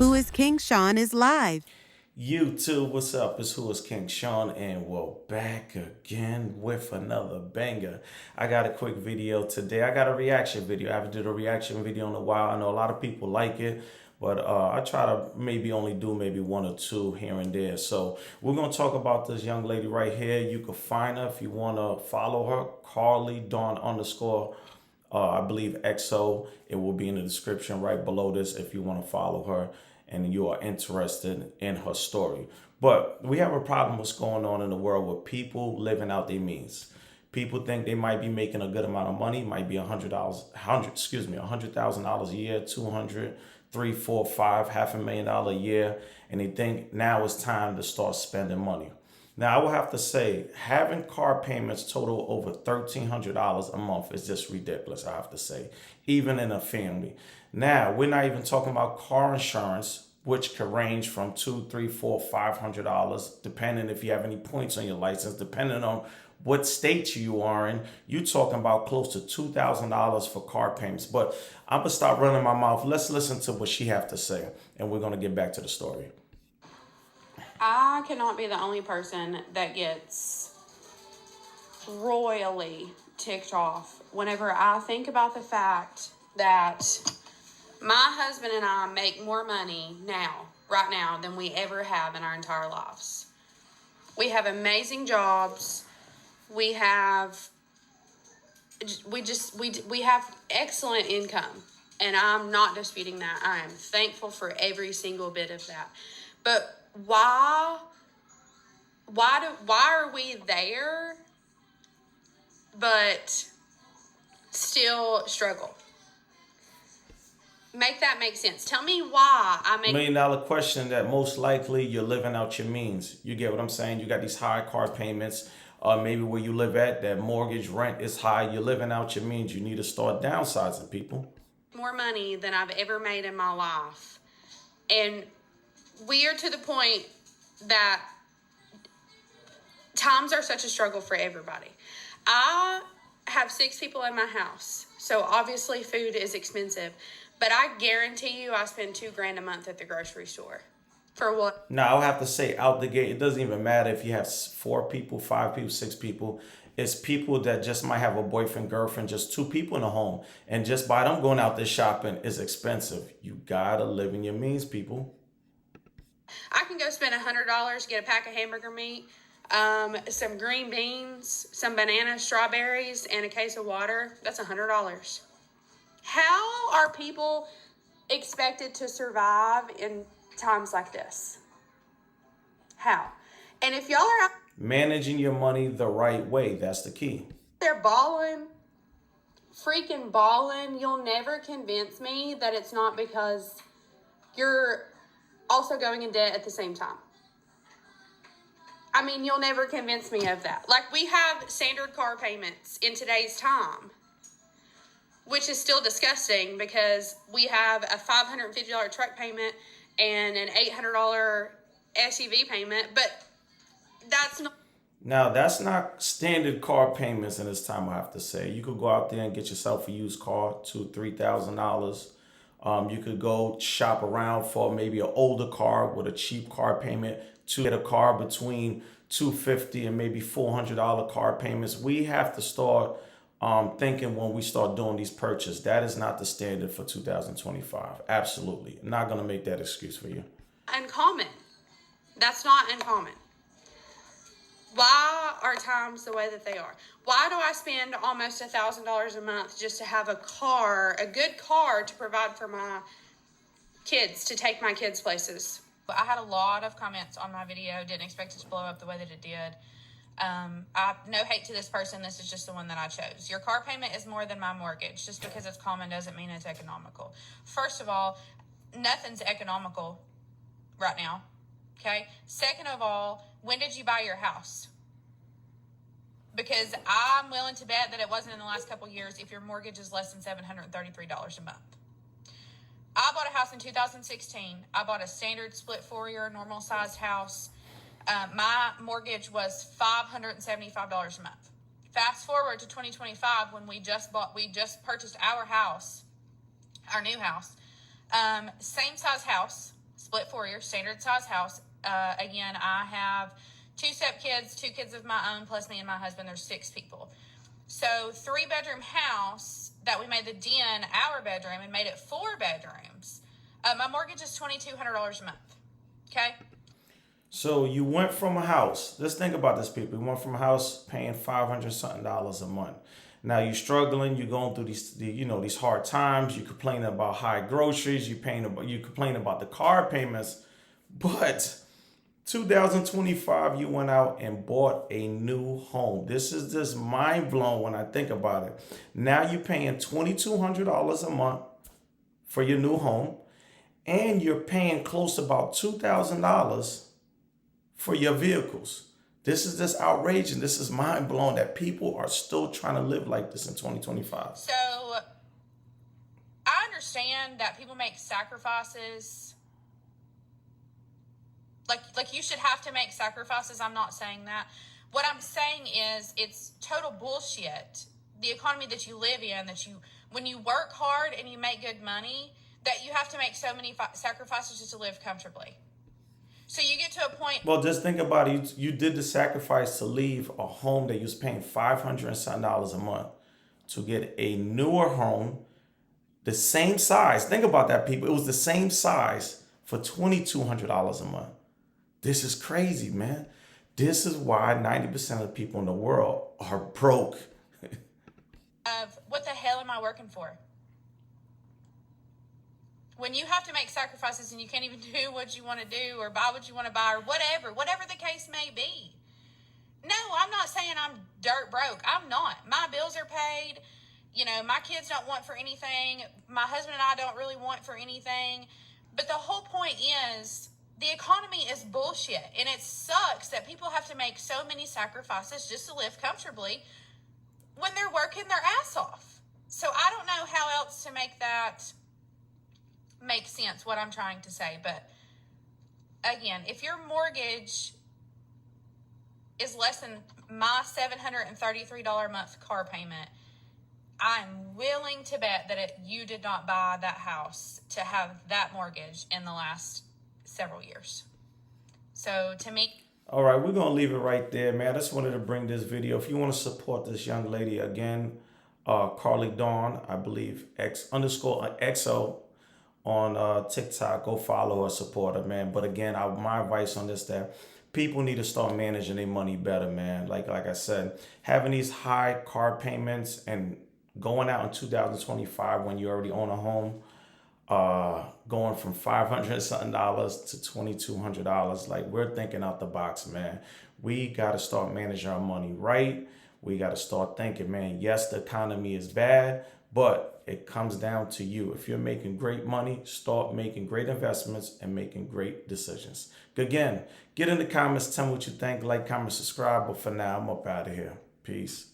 Whoiskingshawn is live. YouTube, what's up? It's Whoiskingshawn, and we're back again with another banger. I got a quick video today. I got a reaction video. I haven't did a reaction video in a while. I know a lot of people like it, but I try to maybe only do maybe one or two here and there. So we're gonna talk about this young lady right here. You can find her if you wanna follow her, Carly Dawn underscore. I believe XO. It will be in the description right below this if you want to follow her and you are interested in her story. But we have a problem what's going on in the world with people living out their means. People think they might be making a good amount of money, might be $100,000 a year, 200, 3, 4, 5, $500,000 a year, and they think now it's time to start spending money. Now, I will have to say, having car payments total over $1,300 a month is just ridiculous, I have to say, even in a family. Now, we're not even talking about car insurance, which could range from $200, $300, $400, $500, depending if you have any points on your license, depending on what state you are in. You're talking about close to $2,000 for car payments. But I'm going to stop running my mouth. Let's listen to what she have to say, and we're going to get back to the story. I cannot be the only person that gets royally ticked off whenever I think about the fact that my husband and I make more money right now, than we ever have in our entire lives. We have amazing jobs. We have excellent income, and I'm not disputing that. I am thankful for every single bit of that. But why are we there but still struggle? Make that make sense. Tell me why I make $1 million question that most likely you're living out your means. You get what I'm saying? You got these high car payments, maybe where you live at, that mortgage rent is high. You're living out your means. You need to start downsizing, people. more money than I've ever made in my life. And we are to the point that times are such a struggle for everybody. I have 6 people in my house, so obviously food is expensive, but I guarantee you I spend $2,000 a month at the grocery store. For what? Now, I'll have to say out the gate, it doesn't even matter if you have 4 people, 5 people, 6 people. It's people that just might have a boyfriend, girlfriend, just 2 people in a home. And just by them going out there shopping is expensive. You gotta live in your means, people. I can go spend $100, get a pack of hamburger meat, some green beans, some bananas, strawberries, and a case of water. That's $100. How are people expected to survive in times like this? How? And if y'all are out Managing your money the right way, that's the key. there balling, freaking balling, you'll never convince me that it's not because you're also going in debt at the same time. I mean, you'll never convince me of that. Like, we have standard car payments in today's time, which is still disgusting because we have a $550 truck payment and an $800 SUV payment, but that's not. Now, that's not standard car payments in this time, I have to say. You could go out there and get yourself a used car, $2,000, $3,000. You could go shop around for maybe an older car with a cheap car payment to get a car between $250 and maybe $400 car payments. We have to start thinking when we start doing these purchases. That is not the standard for 2025. Absolutely. I'm not going to make that excuse for you. Uncommon. That's not uncommon. Why are times the way that they are? Why do I spend almost $1,000 a month just to have a car, a good car to provide for my kids, to take my kids places? I had a lot of comments on my video. Didn't expect it to blow up the way that it did. No hate to this person. This is just the one that I chose. Your car payment is more than my mortgage. Just because it's common doesn't mean it's economical. First of all, nothing's economical right now. Okay. Second of all, when did you buy your house? Because I'm willing to bet that it wasn't in the last couple of years if your mortgage is less than $733 a month. I bought a house in 2016. I bought a standard split 4-year normal sized house. My mortgage was $575 a month. Fast forward to 2025 when we just purchased our house, our new house. Same size house, split 4-year, standard size house. Again, I have 2 stepkids, 2 kids of my own, plus me and my husband. There's 6 people. So 3-bedroom house that we made the den our bedroom and made it 4 bedrooms. My mortgage is $2,200 a month. Okay. So you went from a house. Let's think about this, people. You went from a house paying $500 something a month. Now you're struggling. You're going through these hard times. You complaining about high groceries. You complain about the car payments. But 2025, you went out and bought a new home. This is just mind blowing when I think about it. Now you're paying $2,200 a month for your new home, and you're paying close to about $2,000 for your vehicles. This is just outrageous. This is mind blowing that people are still trying to live like this in 2025. So I understand that people make sacrifices. Like you should have to make sacrifices. I'm not saying that. What I'm saying is it's total bullshit. The economy that you live in, when you work hard and you make good money, that you have to make so many sacrifices just to live comfortably. So you get to a point. Well, just think about it. You did the sacrifice to leave a home that you was paying $500 and something a month to get a newer home, the same size. Think about that, people. It was the same size for $2,200 a month. This is crazy, man. This is why 90% of the people in the world are broke. Of what the hell am I working for? When you have to make sacrifices and you can't even do what you want to do or buy what you want to buy or whatever the case may be. No, I'm not saying I'm dirt broke. I'm not. My bills are paid. My kids don't want for anything. My husband and I don't really want for anything. But the whole point is the economy is bullshit. And it sucks that people have to make so many sacrifices just to live comfortably when they're working their ass off. So I don't know how else to make that make sense, what I'm trying to say. But again, if your mortgage is less than my $733 a month car payment, I'm willing to bet that you did not buy that house to have that mortgage in the last several years. So to me, all right, we're going to leave it right there, man. I just wanted to bring this video. If you want to support this young lady, again, Carly Dawn, I believe, _XO on TikTok. Go follow her, support her, man. But again, my advice on this, that people need to start managing their money better, man. Like I said, having these high car payments and going out in 2025 when you already own a home, going from $500 something to $2,200. Like, we're thinking out the box, man. We got to start managing our money right. We got to start thinking, man, yes, the economy is bad, but it comes down to you. If you're making great money, start making great investments and making great decisions. Again, get in the comments, tell me what you think, like, comment, subscribe. But for now, I'm up out of here. Peace.